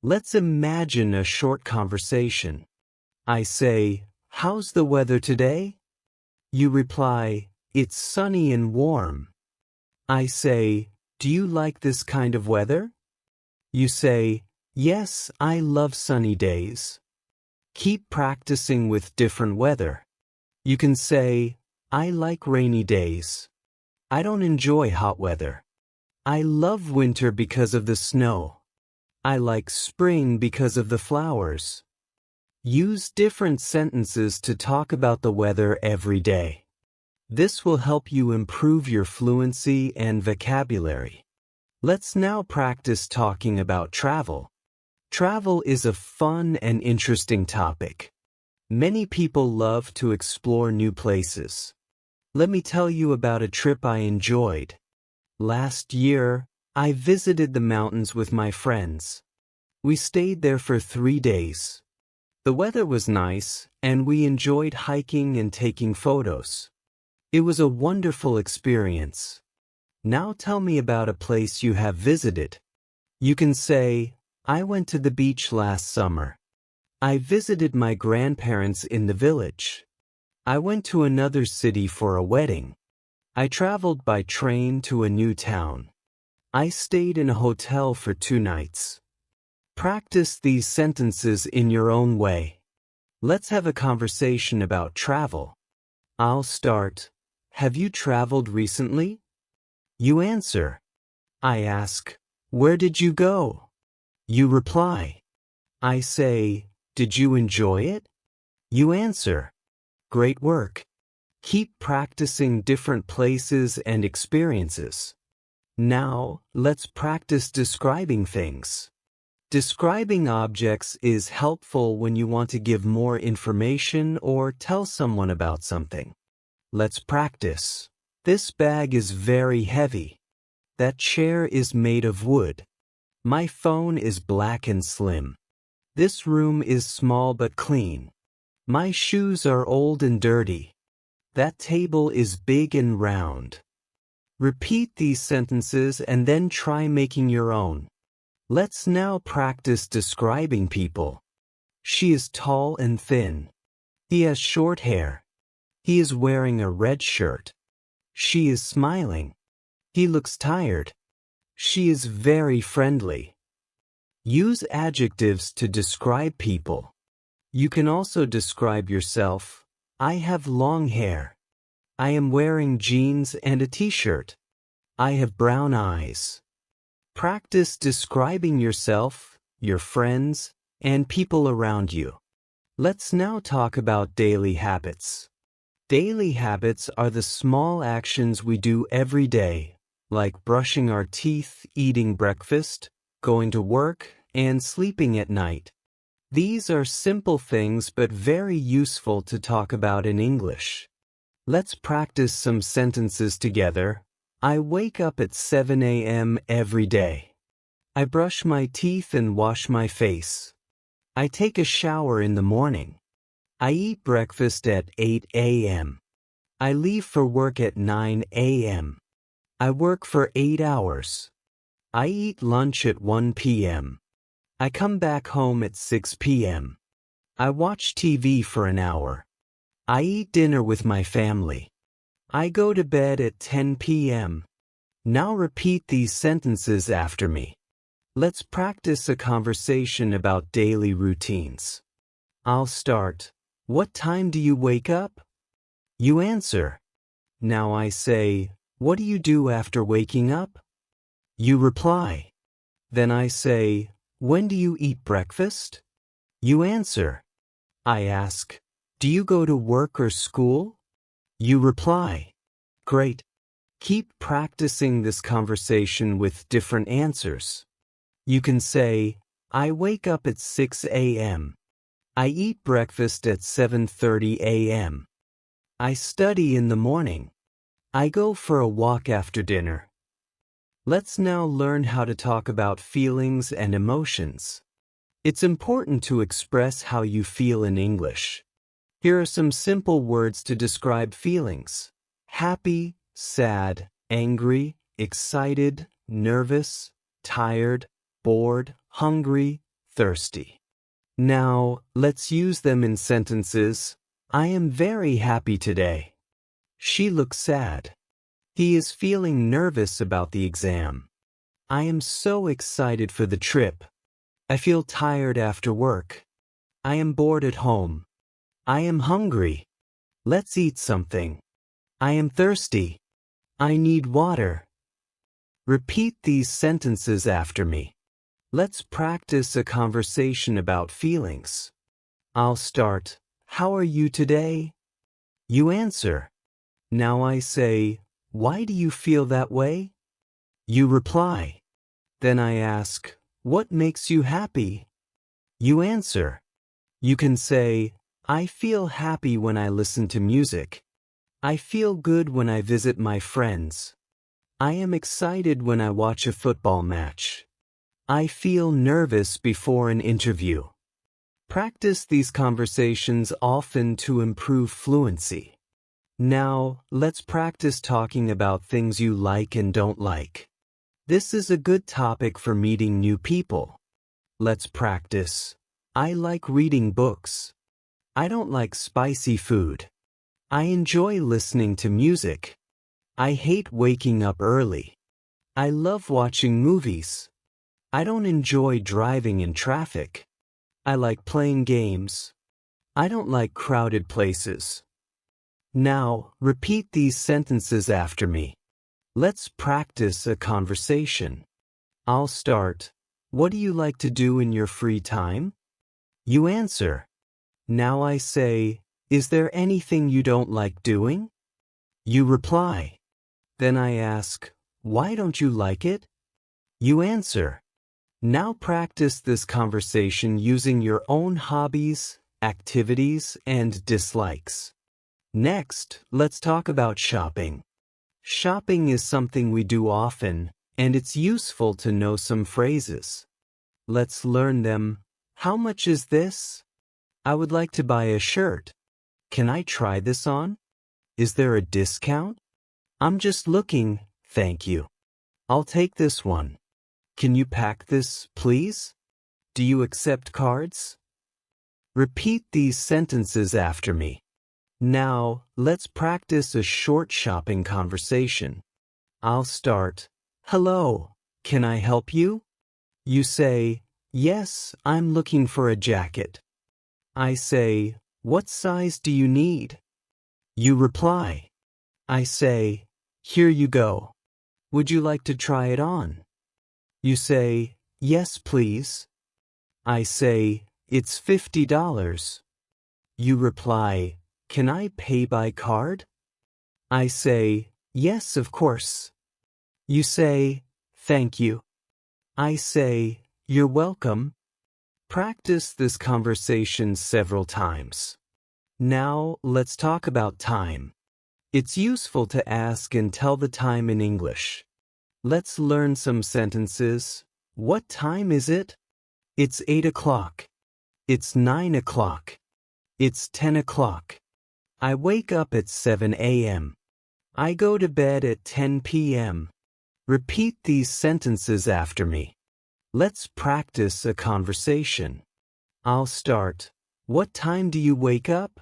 A: Let's imagine a short conversation. I say, "How's the weather today?" You reply, "It's sunny and warm." I say, "Do you like this kind of weather?" You say, "Yes, I love sunny days." Keep practicing with different weather. You can say, "I like rainy days." I don't enjoy hot weather. I love winter because of the snow. I like spring because of the flowers. Use different sentences to talk about the weather every day. This will help you improve your fluency and vocabulary. Let's now practice talking about travel. Travel is a fun and interesting topic. Many people love to explore new places. Let me tell you about a trip I enjoyed. Last year, I visited the mountains with my friends. We stayed there for 3 days. The weather was nice, and we enjoyed hiking and taking photos. It was a wonderful experience. Now tell me about a place you have visited. You can say, "I went to the beach last summer." "I visited my grandparents in the village." "I went to another city for a wedding." "I traveled by train to a new town." "I stayed in a hotel for 2 nights." Practice these sentences in your own way. Let's have a conversation about travel. I'll start. Have you traveled recently? You answer. I ask, where did you go? You reply. I say, did you enjoy it? You answer, great work. Keep practicing different places and experiences. Now, let's practice describing things. Describing objects is helpful when you want to give more information or tell someone about something. Let's practice. This bag is very heavy. That chair is made of wood. My phone is black and slim. This room is small but clean. My shoes are old and dirty. That table is big and round. Repeat these sentences and then try making your own. Let's now practice describing people. She is tall and thin. He has short hair. He is wearing a red shirt. She is smiling. He looks tired. She is very friendly. Use adjectives to describe people. You can also describe yourself. I have long hair. I am wearing jeans and a t-shirt. I have brown eyes. Practice describing yourself, your friends, and people around you. Let's now talk about daily habits. Daily habits are the small actions we do every day, like brushing our teeth, eating breakfast, going to work, and sleeping at night. These are simple things but very useful to talk about in English. Let's practice some sentences together. I wake up at 7 a.m. every day. I brush my teeth and wash my face. I take a shower in the morning. I eat breakfast at 8 a.m. I leave for work at 9 a.m. I work for 8 hours. I eat lunch at 1 p.m. I come back home at 6 p.m. I watch TV for an hour. I eat dinner with my family. I go to bed at 10 p.m. Now repeat these sentences after me. Let's practice a conversation about daily routines. I'll start. What time do you wake up? You answer. Now I say, what do you do after waking up? You reply. Then I say, when do you eat breakfast? You answer. I ask, do you go to work or school? You reply. Great. Keep practicing this conversation with different answers. You can say, I wake up at 6 a.m. I eat breakfast at 7:30 a.m. I study in the morning. I go for a walk after dinner. Let's now learn how to talk about feelings and emotions. It's important to express how you feel in English. Here are some simple words to describe feelings: happy, sad, angry, excited, nervous, tired, bored, hungry, thirsty. Now, let's use them in sentences. I am very happy today. She looks sad. He is feeling nervous about the exam. I am so excited for the trip. I feel tired after work. I am bored at home. I am hungry. Let's eat something. I am thirsty. I need water. Repeat these sentences after me. Let's practice a conversation about feelings. I'll start. How are you today? You answer. Now I say, why do you feel that way? You reply. Then I ask, what makes you happy? You answer. You can say, I feel happy when I listen to music. I feel good when I visit my friends. I am excited when I watch a football match. I feel nervous before an interview. Practice these conversations often to improve fluency. Now, let's practice talking about things you like and don't like. This is a good topic for meeting new people. Let's practice. I like reading books. I don't like spicy food. I enjoy listening to music. I hate waking up early. I love watching movies. I don't enjoy driving in traffic. I like playing games. I don't like crowded places. Now, repeat these sentences after me. Let's practice a conversation. I'll start. What do you like to do in your free time? You answer. Now I say, is there anything you don't like doing? You reply. Then I ask, why don't you like it? You answer. Now practice this conversation using your own hobbies, activities, and dislikes. Next, let's talk about shopping. Shopping is something we do often, and it's useful to know some phrases. Let's learn them. How much is this? I would like to buy a shirt. Can I try this on? Is there a discount? I'm just looking, thank you. I'll take this one. Can you pack this, please? Do you accept cards? Repeat these sentences after me. Now, let's practice a short shopping conversation. I'll start. Hello, can I help you? You say, yes, I'm looking for a jacket. I say, what size do you need? You reply. I say, here you go. Would you like to try it on? You say, yes, please. I say, it's $50. You reply, can I pay by card? I say, yes, of course. You say, thank you. I say, you're welcome. Practice this conversation several times. Now, let's talk about time. It's useful to ask and tell the time in English. Let's learn some sentences. What time is it? It's 8 o'clock. It's 9 o'clock. It's 10 o'clock. I wake up at 7 a.m. I go to bed at 10 p.m. Repeat these sentences after me. Let's practice a conversation. I'll start. What time do you wake up?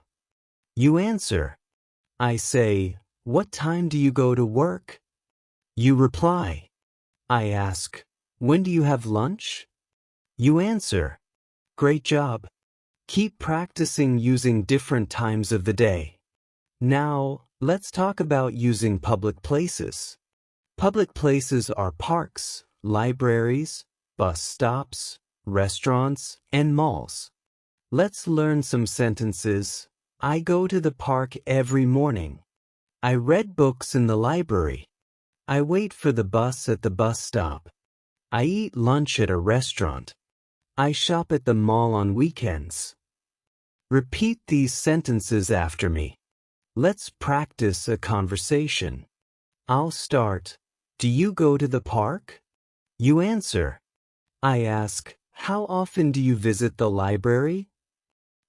A: You answer. I say, what time do you go to work? You reply. I ask, when do you have lunch? You answer. Great job. Keep practicing using different times of the day. Now, let's talk about using public places. Public places are parks, libraries, bus stops, restaurants, and malls. Let's learn some sentences. I go to the park every morning. I read books in the library. I wait for the bus at the bus stop. I eat lunch at a restaurant. I shop at the mall on weekends. Repeat these sentences after me. Let's practice a conversation. I'll start. Do you go to the park? You answer. I ask, how often do you visit the library?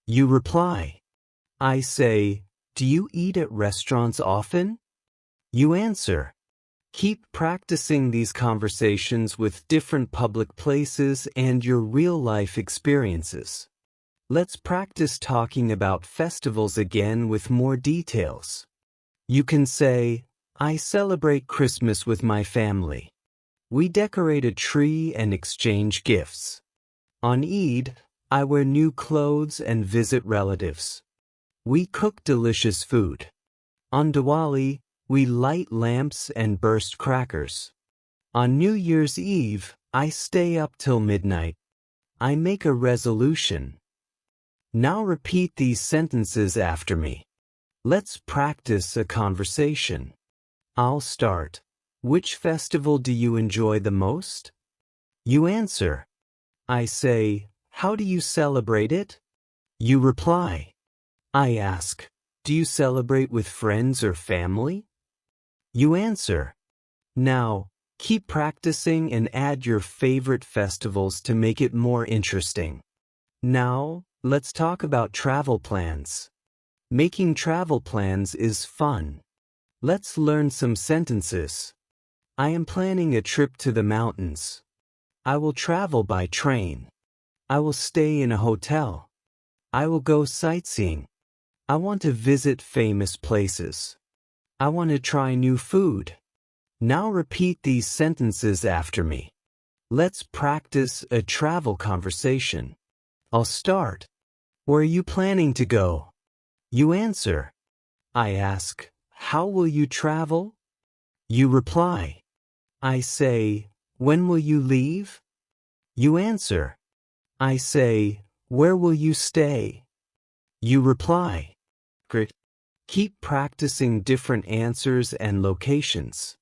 A: You reply. I say, do you eat at restaurants often? You answer. Keep practicing these conversations with different public places and your real-life experiences. Let's practice talking about festivals again with more details. You can say, I celebrate Christmas with my family. We decorate a tree and exchange gifts. On Eid, I wear new clothes and visit relatives. We cook delicious food. On Diwali, we light lamps and burst crackers. On New Year's Eve, I stay up till midnight. I make a resolution. Now repeat these sentences after me. Let's practice a conversation. I'll start. Which festival do you enjoy the most? You answer. I say, how do you celebrate it? You reply. I ask, do you celebrate with friends or family? You answer. Now, keep practicing and add your favorite festivals to make it more interesting. Now, let's talk about travel plans. Making travel plans is fun. Let's learn some sentences. I am planning a trip to the mountains. I will travel by train. I will stay in a hotel. I will go sightseeing. I want to visit famous places. I want to try new food. Now repeat these sentences after me. Let's practice a travel conversation. I'll start. Where are you planning to go? You answer. I ask, how will you travel? You reply. I say, when will you leave? You answer. I say, where will you stay? You reply. Great. Keep practicing different answers and locations.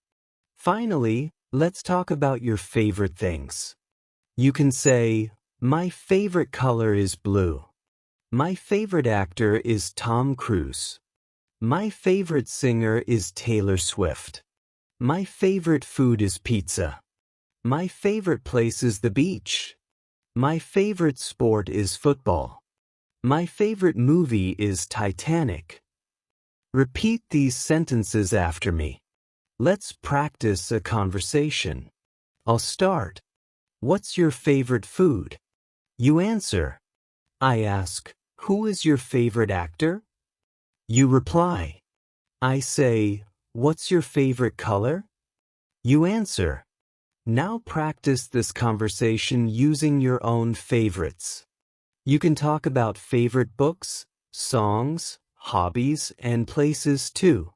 A: Finally, let's talk about your favorite things. You can say, my favorite color is blue. My favorite actor is Tom Cruise. My favorite singer is Taylor Swift. My favorite food is pizza. My favorite place is the beach. My favorite sport is football. My favorite movie is Titanic. Repeat these sentences after me. Let's practice a conversation. I'll start. What's your favorite food? You answer. I ask, who is your favorite actor? You reply. I say, what's your favorite color? You answer. Now practice this conversation using your own favorites. You can talk about favorite books, songs, hobbies, and places too.